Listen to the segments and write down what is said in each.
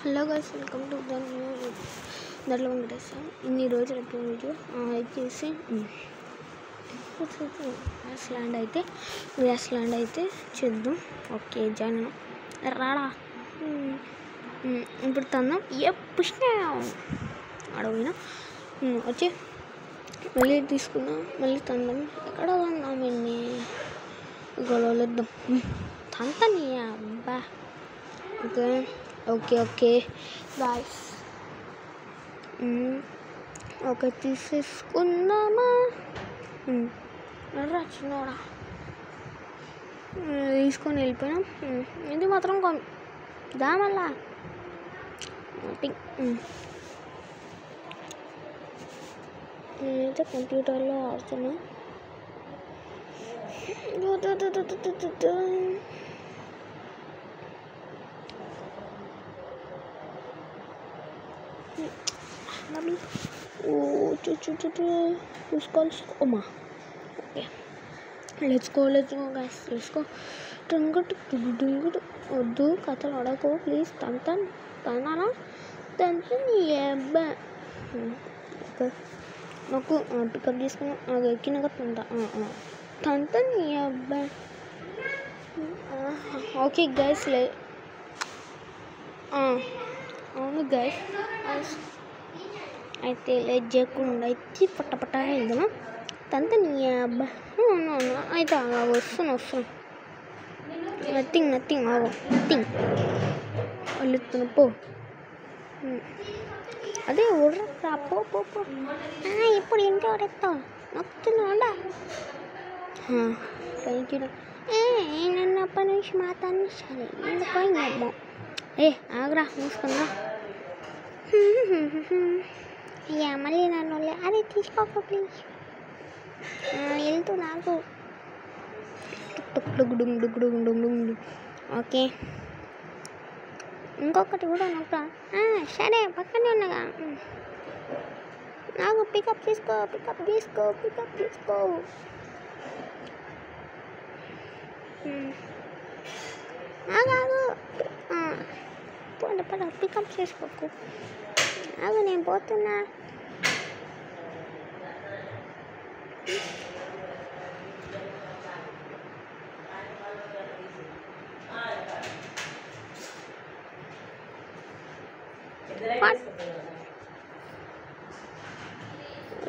Hello guys, welcome to the new దాంట్లో వెంకటేశ్వర. ఇన్ని రోజులు వీడియో వచ్చేసి గ్యాస్ ల్యాండ్ అయితే చేద్దాం. ఓకే జాయిన్ రాడా. ఇప్పుడు తందాం పుష్ణ అడవినా వచ్చి మళ్ళీ తీసుకున్నాం. మళ్ళీ తందాం. ఎక్కడ ఉన్నాం ఇన్ని గొడవలేద్దాం తంతని అబ్బా. Okay okay okay guys, okay తీసేసుకుందామా. చిన్నోడా తీసుకొని వెళ్ళిపోయినాం. ఇది మాత్రం దామల్లా నేనైతే కంప్యూటర్లో ఆడుతున్నా. చూసుకోమా. Okay let's go guys, let's go. డుంగుడు వద్దు, కథలు అడగకు ప్లీజ్. తన్నానా నీ అబ్బా. నాకు పికప్ తీసుకున్నా. నాకు ఎక్కినాక తంత నీ అబ్బా. ఓకే గైస్, అవును గైస్, అయితే లేట్ చేయకుండా అయితే పట్ట వెళ్దామా. తంత నీ అబ్బా. అయితే వస్తున్నా. నథింగ్ నథింగ్ వెళ్తున్నా పో. అదే ఊర్రా పో. ఇప్పుడు ఇంటి వడెత్తావు నొక్కుతున్నా. పైకి నన్ను అప్పటి నుంచి మాట్లాడి సరే నేను పోయిందమ్మా. ఆగ్రా మూసుకుందా. అయ్యా మళ్ళీ నన్ను అదే తీసుకోక ప్లీజ్. వెళ్తూ నాకు ఓకే. ఇంకొకటి కూడా నొక్క. సరే పక్కనే ఉన్నగా. నాకు పికప్ తీసుకో. ఆగు పద పికప్ చేసుకోకు. ఆగు నేను పోతున్నా.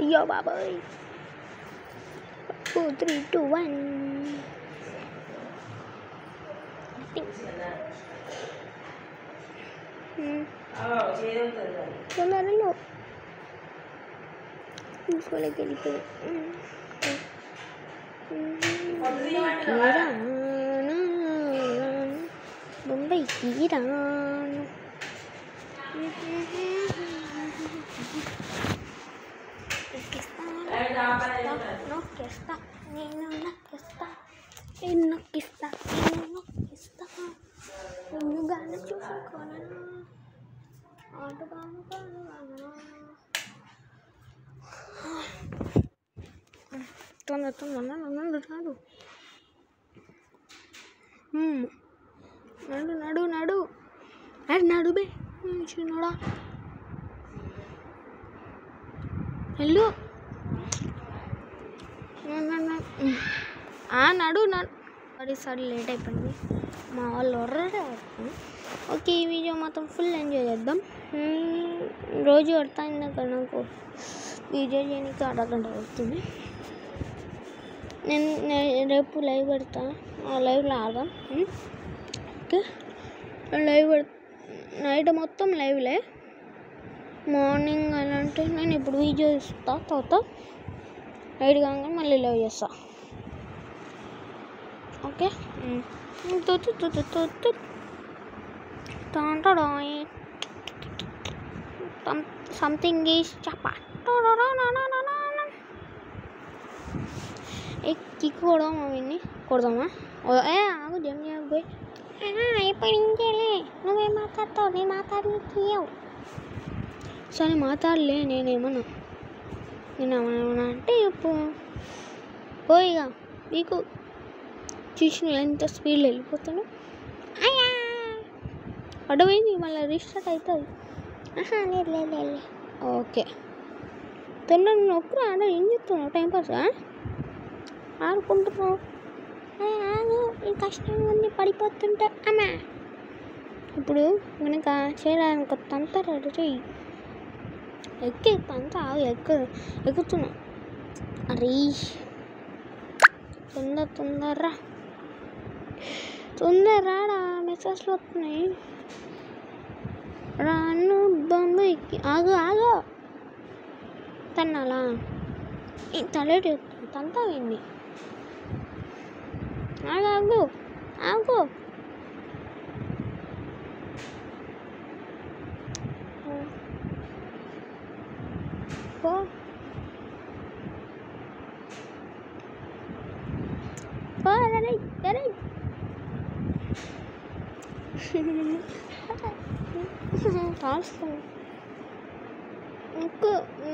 అయ్యో బాబాయ్. 4 3 2 1 తొందరలో తీసుకోలేక వెళ్ళిపోయి బొంబాయికి రాను. నొక్కిస్తా గానే చూసుకోవాలన్నా ఆటగాను నడు బే చిన్నోడా. హలో నడు. సారీ లేట్ అయిపోయింది. మా వాళ్ళు ఒర్రడే అవుతుంది. ఓకే, ఈ వీడియో మొత్తం ఫుల్ ఎంజాయ్ చేద్దాం. రోజు పడుతుంది అక్కడ నాకు వీడియో చేయడానికి అరగంట అవుతుంది. నేను రేపు లైవ్ పెడతాను. లైవ్లో ఆడదాం. ఓకే, లైవ్ నైట్ మొత్తం లైవ్లే. మార్నింగ్ ఎలా అంటే నేను ఇప్పుడు వీడియో ఇస్తా, తర్వాత నైట్ కాగానే మళ్ళీ లైవ్ చేస్తా. ఓకే, సంథింగ్ ఈజ్ చెప్ప. కిక్ కొడదామా విన్ని? కొడదామా? ఆగు జమ్మి పోయి. ఇప్పుడు ఇంకేలే, నువ్వేం మాట్లాడతావు? నేను మాట్లాడి తీయవు. సరే మాట్లాడలే. నేనేమన్నా అంటే ఇప్పుడు పోయిగా మీకు చూసిన ఎంత స్పీడ్లో వెళ్ళిపోతాను. అడవైంది మళ్ళీ రీస్టార్ట్ అవుతుంది. లేదు లేదు లేదు. ఓకే తొందర నొక్కురా. ఆడ ఏం చెప్తున్నావు? టైంపాస్ ఆడుకుంటున్నావు. కష్టంగా ఉంది పడిపోతుంటే. అమ్మా ఇప్పుడు మనకు చేయడానికి అంతా రెడీ చెయ్యి. ఎక్కి అంతా ఎక్కుతున్నా. అరే తొందరరా మెసేజ్లు వస్తున్నాయి. రాను బొంబాయికి. ఆగు తన్నాలా? తలేటి తంతా అయింది. ఆగు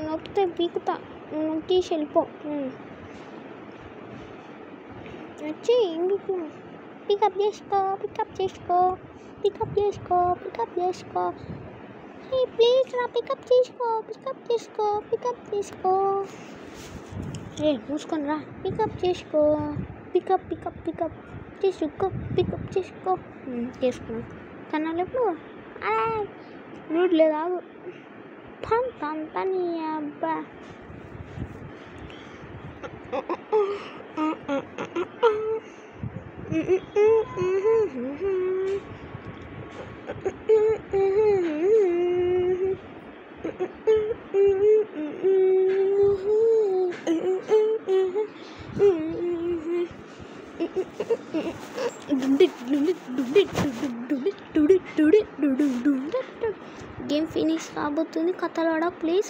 నొక్కితే పీకుతా. తీసి వెళ్ళిపో. వచ్చి ఇందుకు పికప్ చేసుకో. ప్లీజ్ రా పికప్ చేసుకో. మూసుకొని రా. పికప్ చేసుకో. చేసుకున్నా తన్నాలు ఎప్పుడు రూట్ లేదు. ఆగు తంతని అబ్బా. గేమ్ ఫినిష్ కాబోతుంది. కథలాడా ప్లీజ్.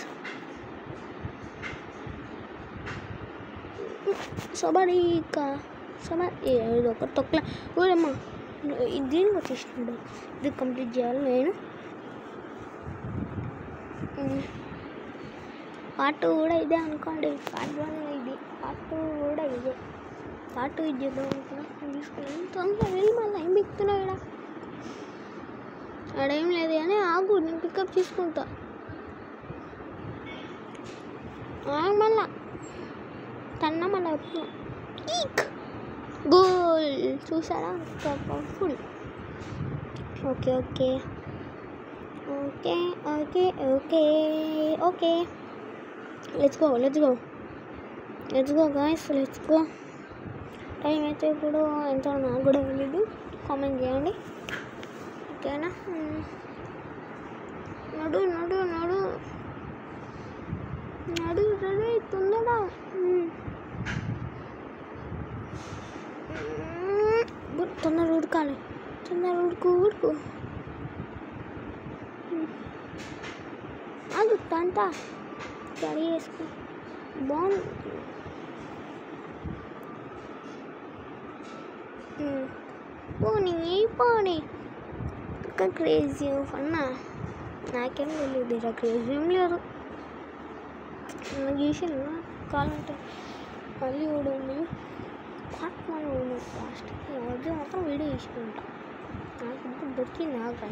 ఇది ఒక తొక్కల ఊరమ్మా. దీనికి వచ్చేసినాడు. ఇది కంప్లీట్ చేయాలి నేను. పార్ట్ 2 కూడా ఇదే అనుకోండి. పార్ట్ 1 ఇది, పార్ట్ 2 కూడా ఇదే. పార్ట్ 2 ఇది చేద్దాం అనుకున్నా. తీసుకున్నాను తొందరగా వెళ్ళి మళ్ళీ ఏం బిక్తున్నావు ఇక్కడ. ఆడేం లేదు కానీ ఆగు, నేను పికప్ చేసుకుంటా. మళ్ళా తన్నా మళ్ళీ వస్తున్నా. గోల్ చూసారా? Powerful. Okay let's go guys. Time అయితే ఇప్పుడు ఎంత నాకు కూడా తెలీదు. కామెంట్ చేయండి ఓకేనా? నడు రెడీ అవుతుందా? తొందర ఉడకాలి. ఉడుకు అది అంతా రెడీ చేసుకో. బాగుంది. పోనీ ఇంకా క్రేజీ అన్నా. నాకేం తెలియదు. ఇలా క్రేజీ ఏం లేదు. చేసిన కావాలంటే మళ్ళీ కూడా ఉంది. లాస్ట్ రోజు మాత్రం వీడియో చేసుకుంటా. నాకు ఇప్పుడు దొరికింది. అంతా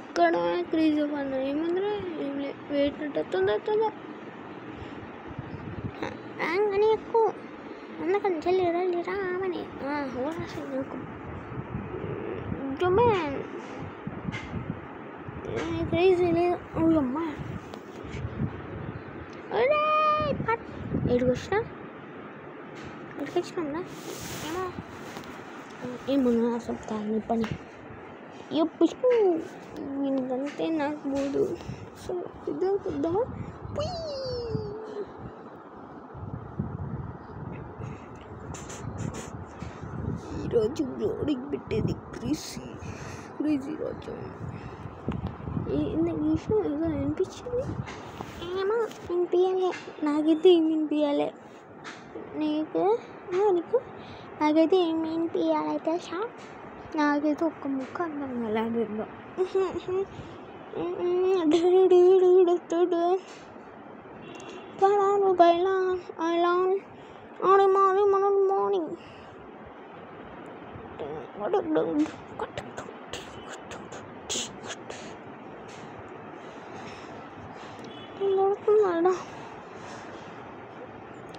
ఇక్కడ క్రీజ్ అన్న ఏముందిరా? ఏం లేదు. వెయిట్ తొందర కానీ ఎక్కువ అందుకని చెల్లిరా ఆమెని నాకు జొమ్మాన్ క్రేజీ లేదు. అమ్మా ఎడికొచ్చినా ఏమన్నా చెప్తాను పని. పుష్పు వీనికంటే నాకు పోదు. సో ఇద్దామా ఈరోజు బ్లోడింగ్ పెట్టేది క్రేజీ రోజు. ఇందాక చూసిన ఏదో అనిపించింది. ఏమో వినిపించాలి. నాకైతే ఏం వినిపించాలి. నీకు నాకైతే ఏమేమి తీయాలైతే నాకైతే ఒక్క ముక్క అర్థం కాలేదు. పడాను బయలా అలా ఆడి మాడి మన మార్నింగ్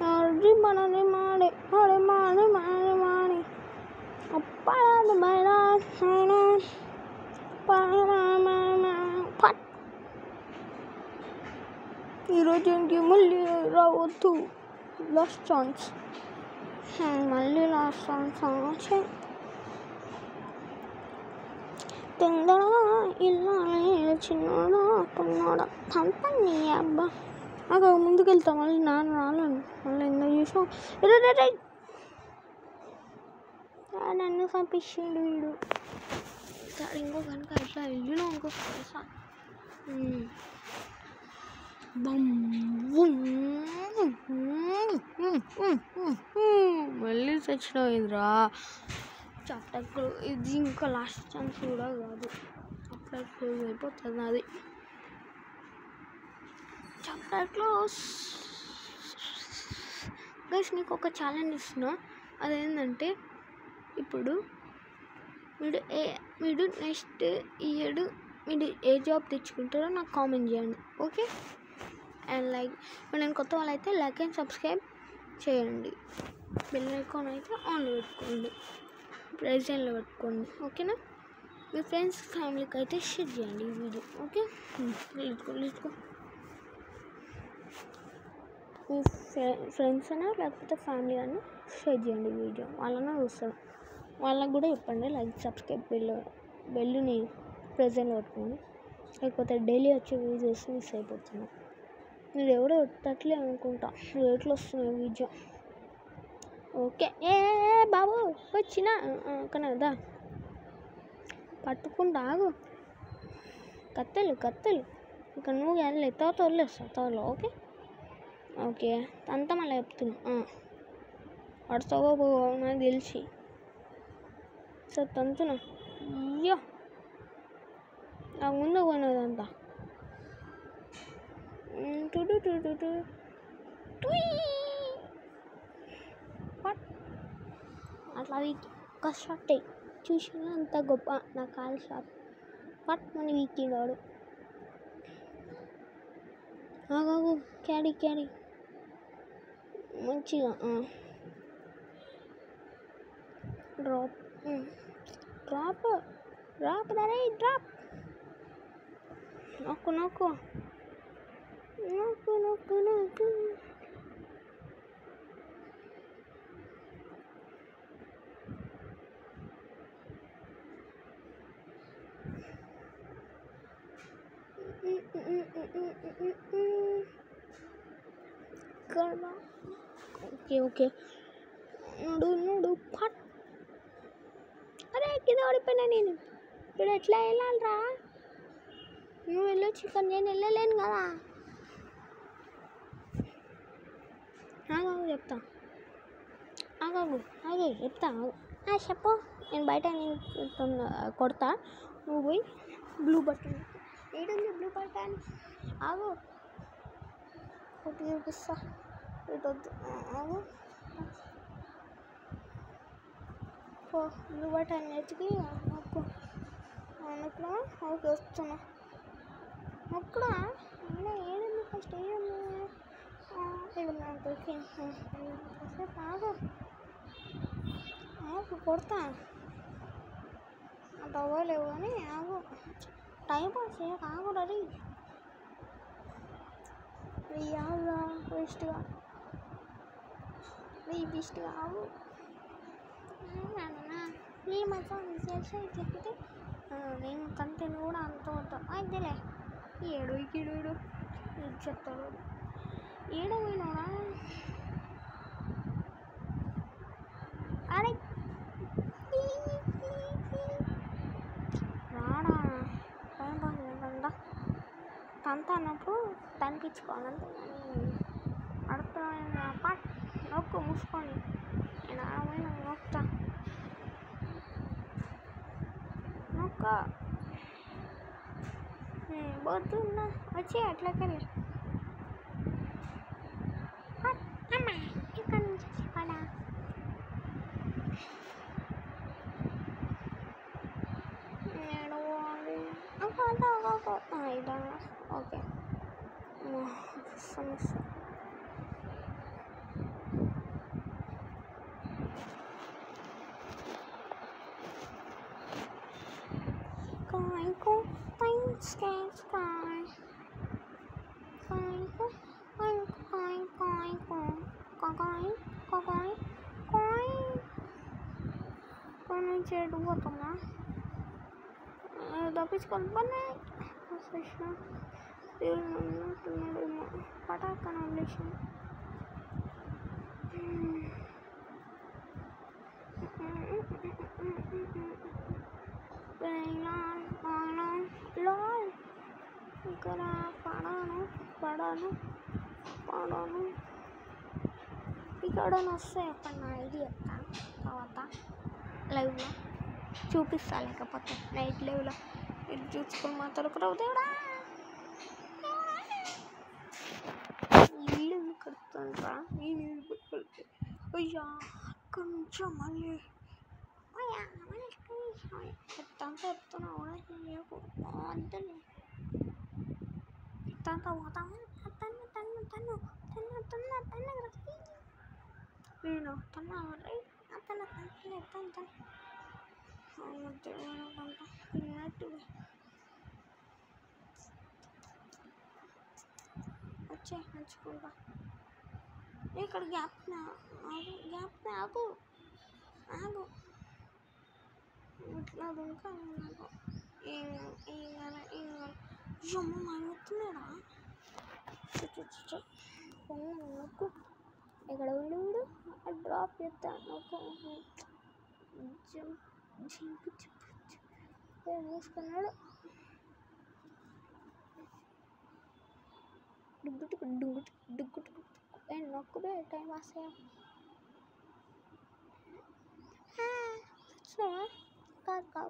ఆడి మనని మాడి ఆడి మాడి మాడి మాడి పడాను బయలా ఈరోజు ఏంటి మళ్ళీ రావద్దు, లాస్ట్ ఛాన్స్, మళ్ళీ లాస్ట్ ఛాన్స్ తొందరగా ఇలా చిన్నోడా కొన్నాడా కంపని అబ్బా. నాకు ముందుకెళ్తా, మళ్ళీ నాన్న రాలేను, మళ్ళీ ఎందుకు చూసాం నన్ను పంపించిండు వీడు. సరే ఇంకో కనుక ఇట్లా వెళ్ళినా ఇంకో మళ్ళీ తెచ్చినావు ఇదిరా చాప్టర్. ఇది ఇంకా లాస్ట్ ఛాన్స్ కూడా కాదు, చాప్టర్ క్లోజ్ అయిపోతుంది అది. Chapter close. గైస్ మీకు ఒక ఛాలెంజ్ ఇస్తున్నా, అదేంటంటే ఇప్పుడు మీరు నెక్స్ట్ ఇయర్ మీరు ఏ జాబ్ తెచ్చుకుంటారో నాకు కామెంట్ చేయండి, ఓకే? అండ్ లైక్ నేను కొత్త వాళ్ళైతే లైక్ అండ్ సబ్స్క్రైబ్ చేయండి, బెల్ ఐకాన్ అయితే ఆన్లో పెట్టుకోండి, ప్రెజెంట్లో పెట్టుకోండి, ఓకేనా? మీ ఫ్రెండ్స్ ఫ్యామిలీకి అయితే షేర్ చేయండి ఈ వీడియో, ఓకే? లేచుకో మీ ఫ్రెండ్స్ అయినా లేకపోతే ఫ్యామిలీ అని షేర్ చేయండి వీడియో, వాళ్ళని చూస్తారు, వాళ్ళకి కూడా చెప్పండి లైక్ సబ్స్క్రైబ్ బెల్లుని ప్రెజెంట్లో పెట్టుకోండి, లేకపోతే డైలీ వచ్చే వీడియోస్ మిస్ అయిపోతున్నాయి. మీరు ఎవరో పెట్టట్లే అనుకుంటా, రేట్లు వస్తున్నాయి వీడియో, ఓకే? బాబు వచ్చినా కనదా పట్టుకుంటా ఆగు, కత్తెలు ఇక నువ్వు వెళ్ళి తర్వాత వదిలేస్తావు త్వరలో, ఓకే? ఓకే అంతా మళ్ళీ చెప్తున్నా, పడతావో నాకు తెలిసి. సార్ తంతున్నా అయ్యో నాకు ముందు పోయినదంతా అట్లా ఒక షాట్ చూసినా అంత గొప్ప నా కాలు షాట్ పట్ మని వీకినాడు. ఆగాగు క్యాడీ మంచిగా డ్రాప్ దరే డ్రాప్ నొక్కు ఓకే నడు పట్. అరే కింద ఓడిపోయినా నేను, ఇప్పుడు ఎట్లా వెళ్ళాలిరా? నువ్వు వెళ్ళొచ్చు కానీ నేను వెళ్ళలేను కదా. చెప్తా చెప్తా చెప్పు. నేను బయట కొడతా, నువ్వు పోయి బ్లూ బటన్ ఏడుంది, బ్లూ బటన్ ఆగు కొట్టి చూపిస్తా. ఇటొద్దు ఆగు, బ్లూ బటన్ ఎత్తికి నొక్కుడా. ఓకే వస్తున్నా, నొక్కుడా. ఏడుంది ఫస్ట్, ఏడుంది ఆగు కొడతా. అంత అవ్వలేవు కానీ ఆగు, టైం పాస్ చేయక ఆగు. రెడీ ఆగురా వేస్ట్గా ఆగు. నేను మాత్రం చేసి చెప్తే నేను కంటెంట్ కూడా అంత అయితేలే. ఏడు చెప్తాడు ఏడమైనా. అరే రాడా టైం పాస్ చేయకుండా తంత అన్నప్పుడు తనిపించుకోవాలంటే అడుగుతున్నా. పాట్ నొక్కు మూసుకొని నేను ఆడమైనా నొక్కుతా. పోతున్నా వచ్చి అట్లకెళ్ళి అమ్మా ఇక్కడ నుంచి చెప్పాలా నేను ఇదా ఓకే సమస్య చెడిపోతున్నా తప్పించుకొని పని ఉన్నట్టున్నాడేమో పటాకన వదిలేసి ఇక్కడ పడాను ఇక్కడ వస్తే అక్కడ నా ఐడి చెప్తాను తర్వాత లైవ్లో చూపిస్తా లేకపోతే నైట్ లైవ్లో ఇది చూసుకొని మాట్లాడుకురావు దేవుడా ఇల్లు కడుతుండ్రా నేను కడితే అయ్యా అక్కడి నుంచో మళ్ళీ ఎత్తంతా చెప్తున్నా కూడా వద్దని ఎత్తంతా పోతాము నేను తను వచ్చే మంచుకుంటా ఇక్కడ గ్యాప్ ఆగు ఇట్లా దుంకా నాకు అమ్మ మాట్లాడుతున్నాడా నాకు ఇక్కడ వీడు డ్రాప్ చేస్తాను మూసుకున్నాడు డుగ్గుటు నొక్కుబే టైం వస్తే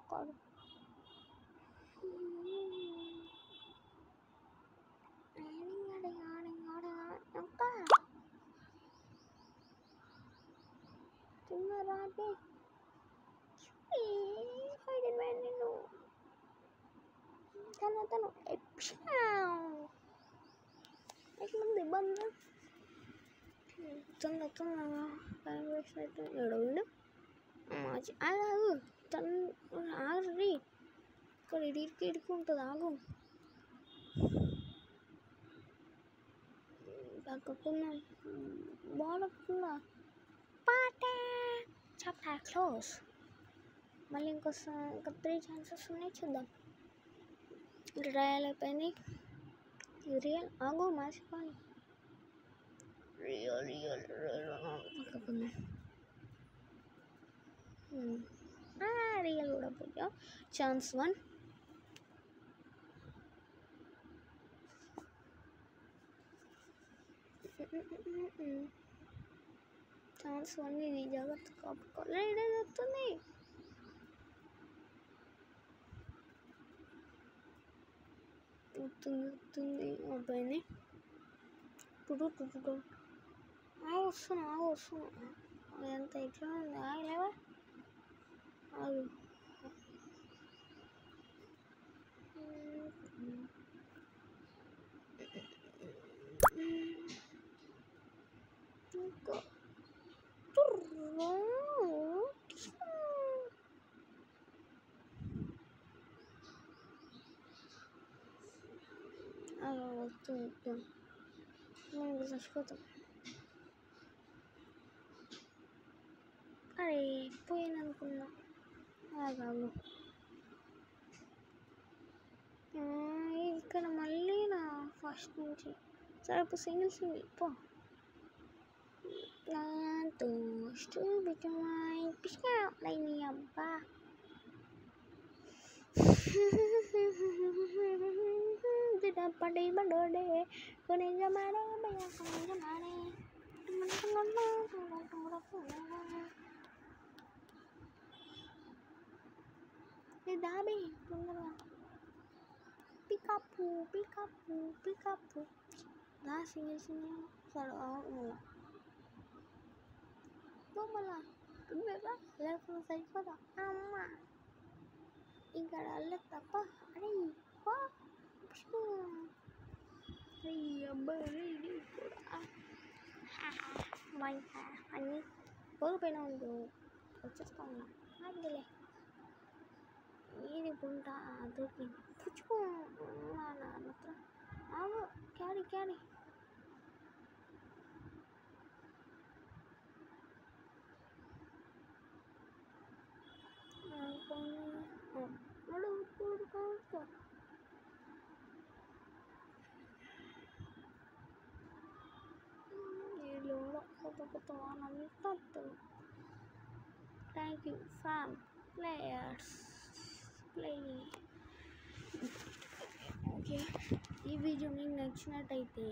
కాదు తిన్నారాబే నిన్ను తను ఎట్లుంది ఇబ్బంది తొందరగా టైం వేస్ట్ అయితే వీడు ఆగు తను ఆగరి ఇక్కడ ఇడుకుంటుంది ఆగు పక్కకున్న బాగుందా పాట చాప్టర్ క్లోజ్ మళ్ళీ ఇంకా 3 ఛాన్సెస్ ఉన్నాయి చూద్దాం ట్రయల్ అయిపోయింది రియల్ ఆగు మర్చిపోయి రియల్ పక్కకున్నా రియల్ కూడా పోయా ఛాన్స్ 1 ఛాన్స్ 1 ఇది జాగ్రత్త కాపుకోవాలి ఇదే వస్తుంది వస్తుంది అయిపోయింది వస్తున్నా ఎంత ఇట్లా ఉంది ఆగలేవా ఆగు ఇంకా వస్తుంది మనం చచ్చిపోతాం అరే పోయాను అనుకున్నా ఆగాగు ఇక్కడ మళ్ళీ నా ఫస్ట్ నుంచి సరే ఇప్పుడు సింగిల్ పో నీ అబ్బా పడి బడోడే కొనిగా మాడే కొనిగా మాడే దాబి తొందరగా పిక పికప్పు నా సింగిల్ బొమ్మల లేకపోతే సరిపోదా అమ్మ ఇంకా అల్లకి తప్ప అరే అబ్బాయి కూడా అన్నీ కోల్పోయినా ఉండు వచ్చేస్తాను అదిలే ఏది పుంటా దొరికి పుచ్చుకో మాత్రం అవు క్యారీ కొత్త వాళ్ళని తప్పు thank you fam players play okay ఈ వీడియో మీకు నచ్చినట్టయితే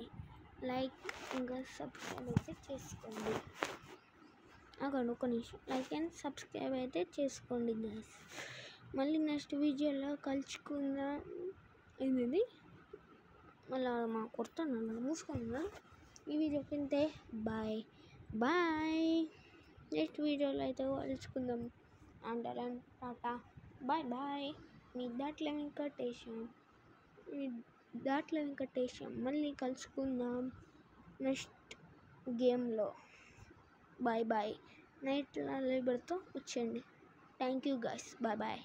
లైక్ ఇంకా సబ్స్క్రైబ్ అయితే చేసుకోండి అక్కడ ఒక నిమిషం లైక్ అండ్ సబ్స్క్రైబ్ అయితే చేసుకోండి గైస్ మళ్ళీ నెక్స్ట్ వీడియోలో కలుసుకుందాం ఏంది మళ్ళీ మా కొడుతున్నాను మూసుకున్నాను ఈ వీడియో కింద బాయ్ నెక్స్ట్ వీడియోలో అయితే కలుసుకుందాం అందరం టాటా బాయ్ మీ దాంట్లో వెంకటేశం మళ్ళీ కలుసుకుందాం నెక్స్ట్ గేమ్లో బాయ్ నైట్ లైబ్రరీతో వచ్చేయండి థ్యాంక్ యూ గైస్ బాయ్